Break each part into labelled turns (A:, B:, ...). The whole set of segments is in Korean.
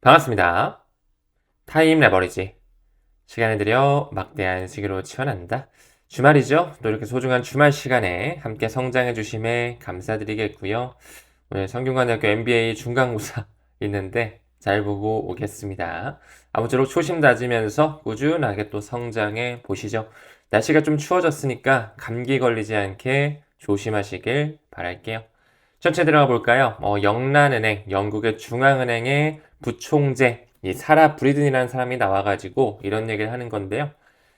A: 반갑습니다. 타임 레버리지. 시간을 들여 막대한 시기로 치환한다. 주말이죠? 또 이렇게 소중한 주말 시간에 함께 성장해 주심에 감사드리겠고요. 오늘 성균관대학교 MBA 중간고사 있는데 잘 보고 오겠습니다. 아무쪼록 초심 다지면서 꾸준하게 또 성장해 보시죠. 날씨가 좀 추워졌으니까 감기 걸리지 않게 조심하시길 바랄게요. 전체 들어가 볼까요? 영란은행, 영국의 중앙은행의 부총재, 이 사라 브리든이라는 사람이 나와가지고 이런 얘기를 하는 건데요.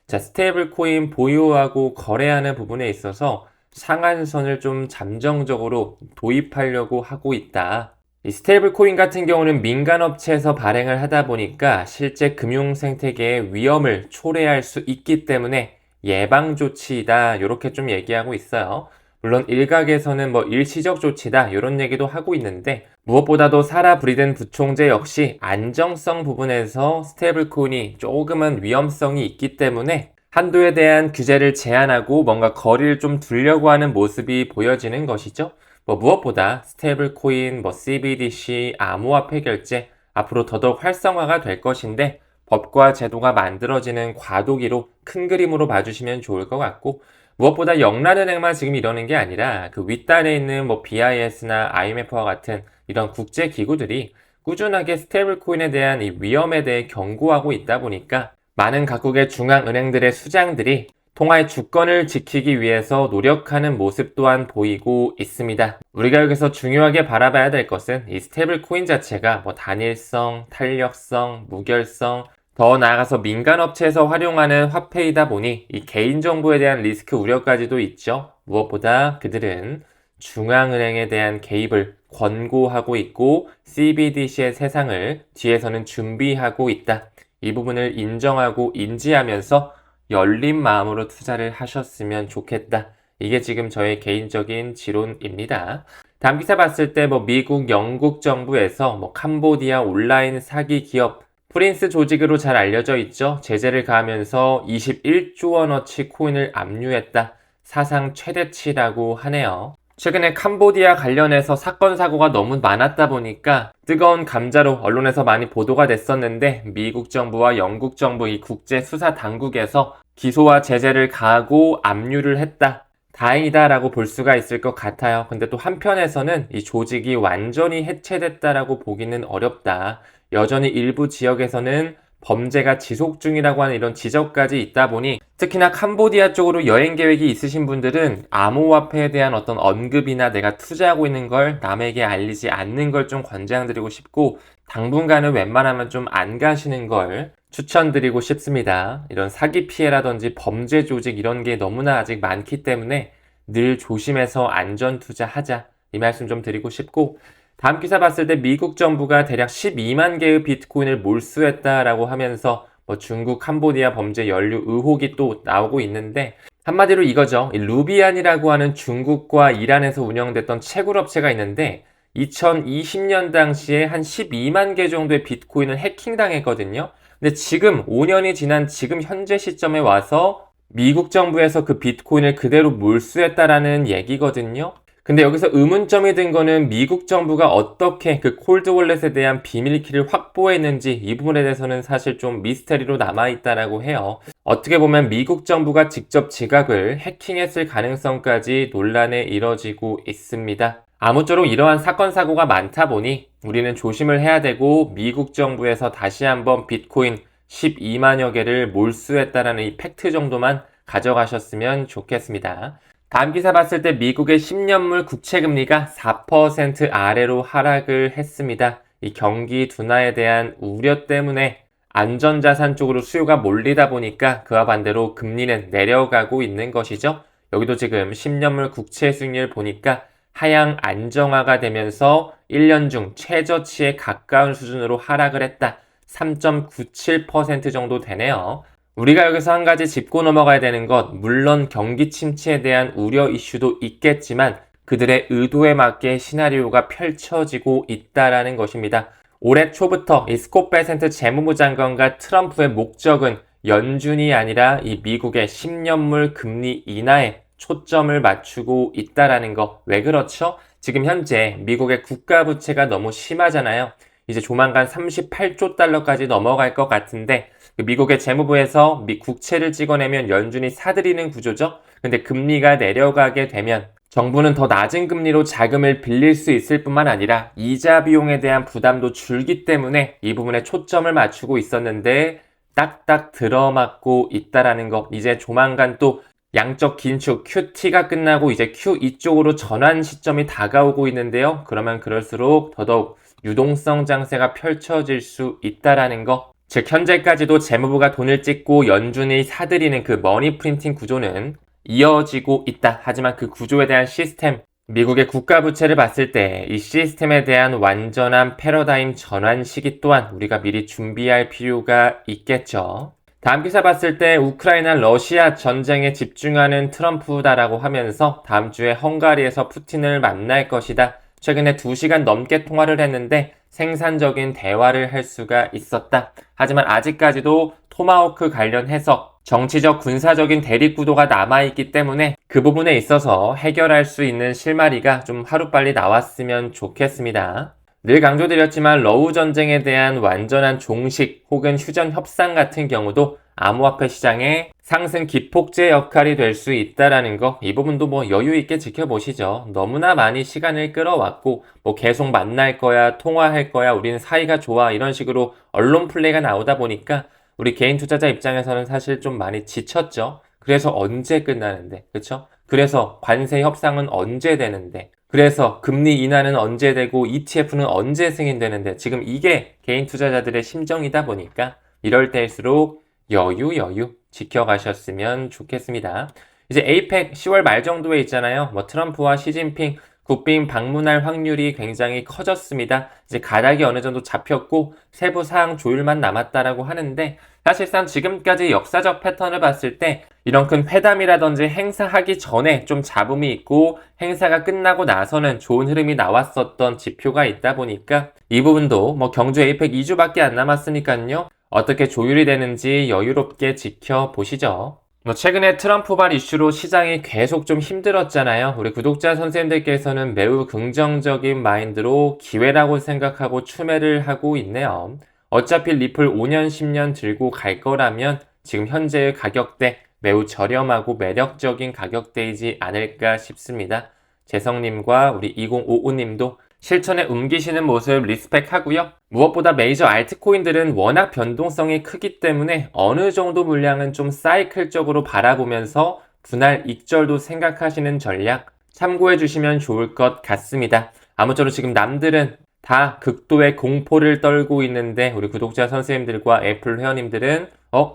A: 자, 스테이블 코인 보유하고 거래하는 부분에 있어서 상한선을 좀 잠정적으로 도입하려고 하고 있다. 이 스테이블 코인 같은 경우는 민간 업체에서 발행을 하다 보니까 실제 금융 생태계의 위험을 초래할 수 있기 때문에 예방 조치이다. 이렇게 좀 얘기하고 있어요. 물론 일각에서는 일시적 조치다 이런 얘기도 하고 있는데 무엇보다도 사라 브리든 부총재 역시 안정성 부분에서 스테이블 코인이 조금은 위험성이 있기 때문에 한도에 대한 규제를 제한하고 뭔가 거리를 좀 두려고 하는 모습이 보여지는 것이죠. 무엇보다 스테이블 코인, CBDC, 암호화폐 결제 앞으로 더더욱 활성화가 될 것인데 법과 제도가 만들어지는 과도기로 큰 그림으로 봐주시면 좋을 것 같고 무엇보다 영란은행만 지금 이러는 게 아니라 그 윗단에 있는 BIS나 IMF와 같은 이런 국제 기구들이 꾸준하게 스테이블 코인에 대한 이 위험에 대해 경고하고 있다 보니까 많은 각국의 중앙은행들의 수장들이 통화의 주권을 지키기 위해서 노력하는 모습 또한 보이고 있습니다. 우리가 여기서 중요하게 바라봐야 될 것은 이 스테이블 코인 자체가 단일성, 탄력성, 무결성, 더 나아가서 민간 업체에서 활용하는 화폐이다 보니 이 개인정보에 대한 리스크 우려까지도 있죠. 무엇보다 그들은 중앙은행에 대한 개입을 권고하고 있고 CBDC의 세상을 뒤에서는 준비하고 있다. 이 부분을 인정하고 인지하면서 열린 마음으로 투자를 하셨으면 좋겠다. 이게 지금 저의 개인적인 지론입니다. 다음 기사 봤을 때 미국, 영국 정부에서 캄보디아 온라인 사기 기업 프린스 조직으로 잘 알려져 있죠. 제재를 가하면서 21조 원어치 코인을 압류했다. 사상 최대치라고 하네요. 최근에 캄보디아 관련해서 사건 사고가 너무 많았다 보니까 뜨거운 감자로 언론에서 많이 보도가 됐었는데 미국 정부와 영국 정부 이 국제 수사 당국에서 기소와 제재를 가하고 압류를 했다. 다행이다라고 볼 수가 있을 것 같아요. 근데 또 한편에서는 이 조직이 완전히 해체됐다라고 보기는 어렵다. 여전히 일부 지역에서는 범죄가 지속 중이라고 하는 이런 지적까지 있다 보니 특히나 캄보디아 쪽으로 여행 계획이 있으신 분들은 암호화폐에 대한 어떤 언급이나 내가 투자하고 있는 걸 남에게 알리지 않는 걸 좀 권장드리고 싶고 당분간은 웬만하면 좀 안 가시는 걸 추천드리고 싶습니다. 이런 사기 피해라든지 범죄 조직 이런 게 너무나 아직 많기 때문에 늘 조심해서 안전 투자하자 이 말씀 좀 드리고 싶고 다음 기사 봤을 때 미국 정부가 대략 12만 개의 비트코인을 몰수했다라고 하면서 중국 캄보디아 범죄 연루 의혹이 또 나오고 있는데 한마디로 이거죠. 루비안이라고 하는 중국과 이란에서 운영됐던 채굴업체가 있는데 2020년 당시에 한 12만 개 정도의 비트코인을 해킹당했거든요. 근데 지금 5년이 지난 지금 현재 시점에 와서 미국 정부에서 그 비트코인을 그대로 몰수했다라는 얘기거든요. 근데 여기서 의문점이 든 거는 미국 정부가 어떻게 그 콜드 월렛에 대한 비밀키를 확보했는지 이 부분에 대해서는 사실 좀 미스터리로 남아있다라고 해요. 어떻게 보면 미국 정부가 직접 지각을 해킹했을 가능성까지 논란에 이뤄지고 있습니다. 아무쪼록 이러한 사건 사고가 많다 보니 우리는 조심을 해야 되고 미국 정부에서 다시 한번 비트코인 12만여 개를 몰수했다라는 이 팩트 정도만 가져가셨으면 좋겠습니다. 다음 기사 봤을 때 미국의 10년물 국채금리가 4% 아래로 하락을 했습니다. 이 경기 둔화에 대한 우려 때문에 안전자산 쪽으로 수요가 몰리다 보니까 그와 반대로 금리는 내려가고 있는 것이죠. 여기도 지금 10년물 국채 수익률 보니까 하향 안정화가 되면서 1년 중 최저치에 가까운 수준으로 하락을 했다. 3.97% 정도 되네요. 우리가 여기서 한 가지 짚고 넘어가야 되는 것, 물론 경기 침체에 대한 우려 이슈도 있겠지만 그들의 의도에 맞게 시나리오가 펼쳐지고 있다라는 것입니다. 올해 초부터 이 스콧 베센트 재무부 장관과 트럼프의 목적은 연준이 아니라 이 미국의 10년물 금리 인하에 초점을 맞추고 있다라는 거. 왜 그렇죠? 지금 현재 미국의 국가 부채가 너무 심하잖아요. 이제 조만간 38조 달러까지 넘어갈 것 같은데 미국의 재무부에서 국채를 찍어내면 연준이 사들이는 구조죠. 근데 금리가 내려가게 되면 정부는 더 낮은 금리로 자금을 빌릴 수 있을 뿐만 아니라 이자 비용에 대한 부담도 줄기 때문에 이 부분에 초점을 맞추고 있었는데 딱딱 들어맞고 있다라는 거. 이제 조만간 또 양적 긴축 QT가 끝나고 이제 QE 쪽으로 전환 시점이 다가오고 있는데요. 그러면 그럴수록 더더욱 유동성 장세가 펼쳐질 수 있다라는 거. 즉 현재까지도 재무부가 돈을 찍고 연준이 사들이는 그 머니 프린팅 구조는 이어지고 있다. 하지만 그 구조에 대한 시스템, 미국의 국가 부채를 봤을 때 이 시스템에 대한 완전한 패러다임 전환 시기 또한 우리가 미리 준비할 필요가 있겠죠. 다음 기사 봤을 때 우크라이나 러시아 전쟁에 집중하는 트럼프다라고 하면서 다음 주에 헝가리에서 푸틴을 만날 것이다. 최근에 2시간 넘게 통화를 했는데 생산적인 대화를 할 수가 있었다. 하지만 아직까지도 토마호크 관련해서 정치적 군사적인 대립구도가 남아있기 때문에 그 부분에 있어서 해결할 수 있는 실마리가 좀 하루빨리 나왔으면 좋겠습니다. 늘 강조드렸지만 러우 전쟁에 대한 완전한 종식 혹은 휴전 협상 같은 경우도 암호화폐 시장의 상승 기폭제 역할이 될 수 있다라는 거, 이 부분도 뭐 여유 있게 지켜보시죠. 너무나 많이 시간을 끌어왔고 계속 만날 거야, 통화할 거야, 우리는 사이가 좋아 이런 식으로 언론 플레이가 나오다 보니까 우리 개인 투자자 입장에서는 사실 좀 많이 지쳤죠. 그래서 언제 끝나는데, 그쵸? 그래서 관세 협상은 언제 되는데, 그래서 금리 인하는 언제 되고 ETF는 언제 승인되는데, 지금 이게 개인 투자자들의 심정이다 보니까 이럴 때일수록 여유 지켜가셨으면 좋겠습니다. 이제 에이펙 10월 말 정도에 있잖아요. 트럼프와 시진핑 국빈 방문할 확률이 굉장히 커졌습니다. 이제 가닥이 어느 정도 잡혔고 세부 사항 조율만 남았다라고 하는데 사실상 지금까지 역사적 패턴을 봤을 때 이런 큰 회담이라든지 행사하기 전에 좀 잡음이 있고 행사가 끝나고 나서는 좋은 흐름이 나왔었던 지표가 있다 보니까 이 부분도 경주 에이펙 2주밖에 안 남았으니까요. 어떻게 조율이 되는지 여유롭게 지켜보시죠. 최근에 트럼프발 이슈로 시장이 계속 좀 힘들었잖아요. 우리 구독자 선생님들께서는 매우 긍정적인 마인드로 기회라고 생각하고 추매를 하고 있네요. 어차피 리플 5년, 10년 들고 갈 거라면 지금 현재의 가격대 매우 저렴하고 매력적인 가격대이지 않을까 싶습니다. 재성님과 우리 2055님도 실천에 옮기시는 모습 리스펙하고요. 무엇보다 메이저 알트코인들은 워낙 변동성이 크기 때문에 어느 정도 물량은 좀 사이클적으로 바라보면서 분할 익절도 생각하시는 전략 참고해 주시면 좋을 것 같습니다. 아무쪼록 지금 남들은 다 극도의 공포를 떨고 있는데 우리 구독자 선생님들과 애플 회원님들은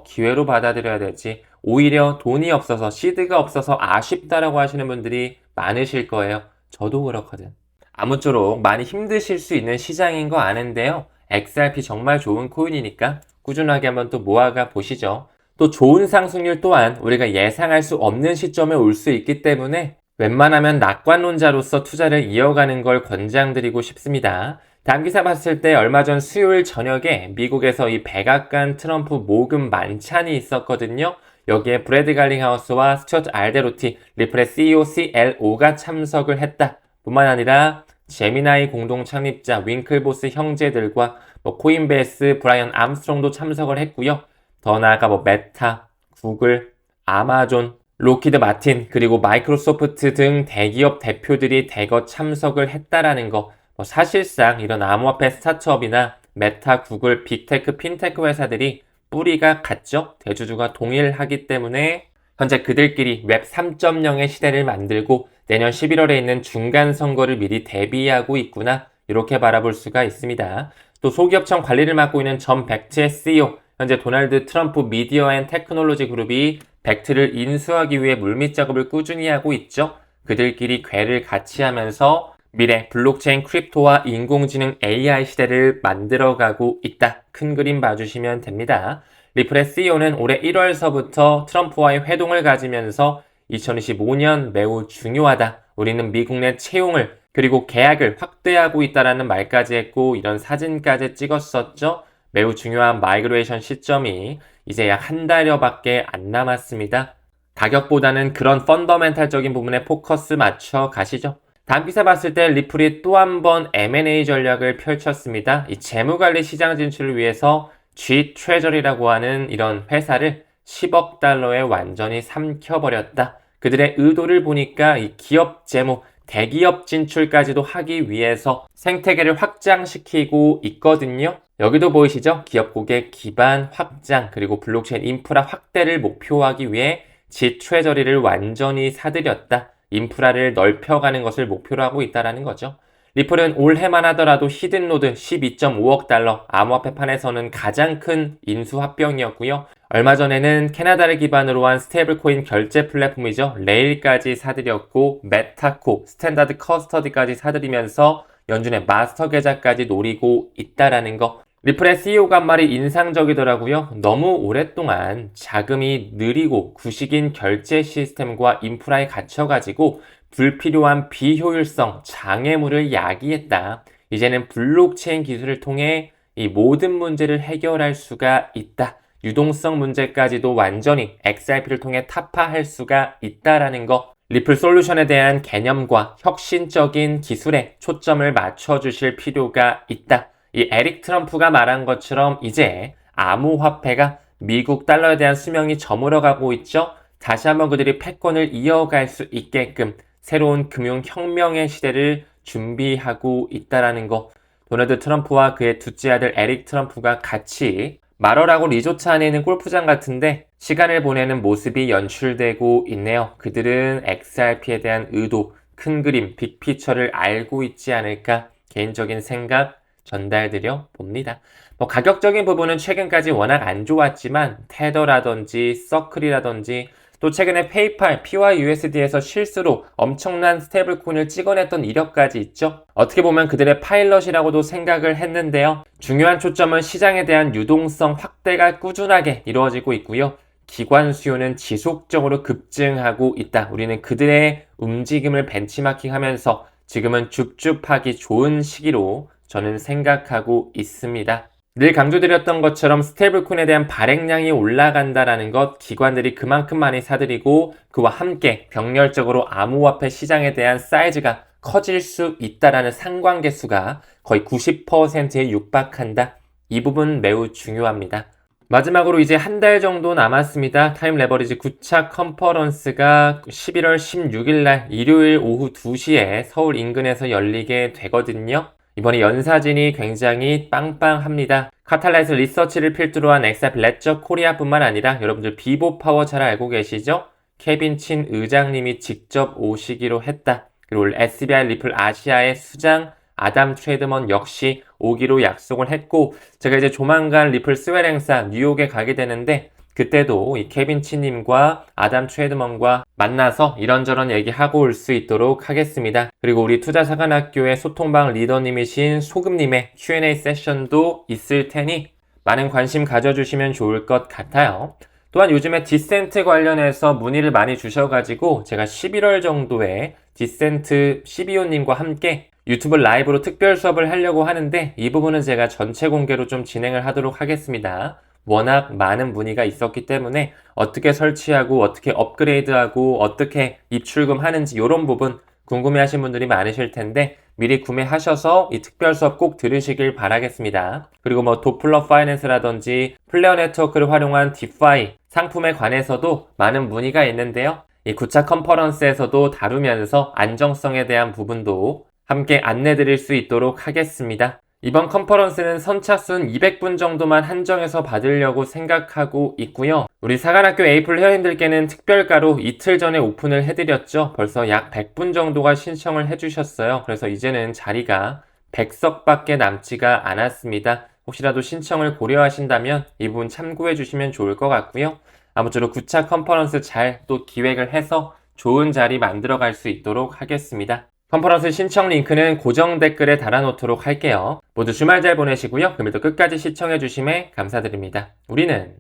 A: 기회로 받아들여야 되지. 오히려 돈이 없어서 시드가 없어서 아쉽다라고 하시는 분들이 많으실 거예요. 저도 그렇거든. 아무쪼록 많이 힘드실 수 있는 시장인 거 아는데요. XRP 정말 좋은 코인이니까 꾸준하게 한번 또 모아가 보시죠. 또 좋은 상승률 또한 우리가 예상할 수 없는 시점에 올 수 있기 때문에 웬만하면 낙관론자로서 투자를 이어가는 걸 권장드리고 싶습니다. 다음 기사 봤을 때 얼마 전 수요일 저녁에 미국에서 이 백악관 트럼프 모금 만찬이 있었거든요. 여기에 브래드 갈링하우스와 스튜어트 알데로티, 리플의 CEO CLO가 참석을 했다. 뿐만 아니라 제미나이 공동 창립자 윙클보스 형제들과 코인베이스 브라이언 암스트롱도 참석을 했고요. 더 나아가 메타, 구글, 아마존, 로키드 마틴 그리고 마이크로소프트 등 대기업 대표들이 대거 참석을 했다라는 거. 사실상 이런 암호화폐 스타트업이나 메타, 구글, 빅테크, 핀테크 회사들이 뿌리가 같죠. 대주주가 동일하기 때문에 현재 그들끼리 웹 3.0의 시대를 만들고 내년 11월에 있는 중간 선거를 미리 대비하고 있구나 이렇게 바라볼 수가 있습니다. 또 소기업청 관리를 맡고 있는 전 벡트의 CEO, 현재 도널드 트럼프 미디어 앤 테크놀로지 그룹이 벡트를 인수하기 위해 물밑 작업을 꾸준히 하고 있죠. 그들끼리 궤를 같이 하면서 미래 블록체인 크립토와 인공지능 AI 시대를 만들어가고 있다. 큰 그림 봐주시면 됩니다. 리플의 CEO는 올해 1월서부터 트럼프와의 회동을 가지면서 2025년 매우 중요하다. 우리는 미국 내 채용을 그리고 계약을 확대하고 있다라는 말까지 했고 이런 사진까지 찍었었죠. 매우 중요한 마이그레이션 시점이 이제 약 한 달여밖에 안 남았습니다. 가격보다는 그런 펀더멘탈적인 부분에 포커스 맞춰 가시죠. 다음 기사 봤을 때 리플이 또 한 번 M&A 전략을 펼쳤습니다. 이 재무관리 시장 진출을 위해서 G 트레저리라고 하는 이런 회사를 10억 달러에 완전히 삼켜버렸다. 그들의 의도를 보니까 이 기업 재무, 대기업 진출까지도 하기 위해서 생태계를 확장시키고 있거든요. 여기도 보이시죠? 기업 고객 기반 확장 그리고 블록체인 인프라 확대를 목표하기 위해 G 트레저리를 완전히 사들였다. 인프라를 넓혀가는 것을 목표로 하고 있다는 거죠. 리플은 올해만 하더라도 히든노드 12.5억 달러, 암호화폐판에서는 가장 큰 인수합병이었고요. 얼마 전에는 캐나다를 기반으로 한 스테이블코인 결제 플랫폼이죠. 레일까지 사들였고 메타코, 스탠다드 커스터디까지 사들이면서 연준의 마스터 계좌까지 노리고 있다라는 거. 리플의 CEO가 한 말이 인상적이더라고요. 너무 오랫동안 자금이 느리고 구식인 결제 시스템과 인프라에 갇혀가지고 불필요한 비효율성, 장애물을 야기했다. 이제는 블록체인 기술을 통해 이 모든 문제를 해결할 수가 있다. 유동성 문제까지도 완전히 XRP를 통해 타파할 수가 있다라는 거. 리플 솔루션에 대한 개념과 혁신적인 기술에 초점을 맞춰주실 필요가 있다. 이 에릭 트럼프가 말한 것처럼 이제 암호화폐가 미국 달러에 대한 수명이 저물어가고 있죠. 다시 한번 그들이 패권을 이어갈 수 있게끔 새로운 금융혁명의 시대를 준비하고 있다라는 거. 도널드 트럼프와 그의 둘째 아들 에릭 트럼프가 같이 마러라고 리조트 안에 있는 골프장 같은데 시간을 보내는 모습이 연출되고 있네요. 그들은 XRP에 대한 의도, 큰 그림, 빅피처를 알고 있지 않을까 개인적인 생각 전달드려 봅니다. 가격적인 부분은 최근까지 워낙 안 좋았지만 테더라든지 서클이라든지 또 최근에 페이팔, PYUSD에서 실수로 엄청난 스테이블코인을 찍어냈던 이력까지 있죠. 어떻게 보면 그들의 파일럿이라고도 생각을 했는데요. 중요한 초점은 시장에 대한 유동성 확대가 꾸준하게 이루어지고 있고요. 기관 수요는 지속적으로 급증하고 있다. 우리는 그들의 움직임을 벤치마킹하면서 지금은 줍줍하기 좋은 시기로 저는 생각하고 있습니다. 늘 강조드렸던 것처럼 스테이블코인에 대한 발행량이 올라간다라는 것, 기관들이 그만큼 많이 사들이고 그와 함께 병렬적으로 암호화폐 시장에 대한 사이즈가 커질 수 있다라는 상관계수가 거의 90%에 육박한다. 이 부분 매우 중요합니다. 마지막으로 이제 한 달 정도 남았습니다. 타임 레버리지 9차 컨퍼런스가 11월 16일 날 일요일 오후 2시에 서울 인근에서 열리게 되거든요. 이번에 연사진이 굉장히 빵빵합니다. 카탈라이트 리서치를 필두로 한 XRP 레저 코리아뿐만 아니라 여러분들 비보파워 잘 알고 계시죠? 케빈 친 의장님이 직접 오시기로 했다. 그리고 SBI 리플 아시아의 수장 아담 트레이드먼 역시 오기로 약속을 했고 제가 이제 조만간 리플 스웰 행사 뉴욕에 가게 되는데 그때도 이 케빈 치님과 아담 트레이드먼과 만나서 이런저런 얘기하고 올 수 있도록 하겠습니다. 그리고 우리 투자사관학교의 소통방 리더님이신 소금님의 Q&A 세션도 있을 테니 많은 관심 가져주시면 좋을 것 같아요. 또한 요즘에 디센트 관련해서 문의를 많이 주셔가지고 제가 11월 정도에 디센트 CBO님과 함께 유튜브 라이브로 특별 수업을 하려고 하는데 이 부분은 제가 전체 공개로 좀 진행을 하도록 하겠습니다. 워낙 많은 문의가 있었기 때문에 어떻게 설치하고 어떻게 업그레이드하고 어떻게 입출금 하는지 이런 부분 궁금해하신 분들이 많으실 텐데 미리 구매하셔서 이 특별 수업 꼭 들으시길 바라겠습니다. 그리고 도플러 파이낸스라든지 플레어 네트워크를 활용한 디파이 상품에 관해서도 많은 문의가 있는데요. 이 9차 컨퍼런스에서도 다루면서 안정성에 대한 부분도 함께 안내드릴 수 있도록 하겠습니다. 이번 컨퍼런스는 선착순 200분 정도만 한정해서 받으려고 생각하고 있고요. 우리 사관학교 에이플 회원님들께는 특별가로 이틀 전에 오픈을 해드렸죠. 벌써 약 100분 정도가 신청을 해주셨어요. 그래서 이제는 자리가 100석밖에 남지가 않았습니다. 혹시라도 신청을 고려하신다면 이 부분 참고해 주시면 좋을 것 같고요. 아무쪼록 9차 컨퍼런스 잘 또 기획을 해서 좋은 자리 만들어 갈 수 있도록 하겠습니다. 컨퍼런스 신청 링크는 고정 댓글에 달아놓도록 할게요. 모두 주말 잘 보내시고요. 금일도 끝까지 시청해주심에 감사드립니다. 우리는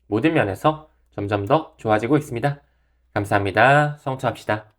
A: 모든 면에서 점점 더 좋아지고 있습니다. 감사합니다. 성투합시다.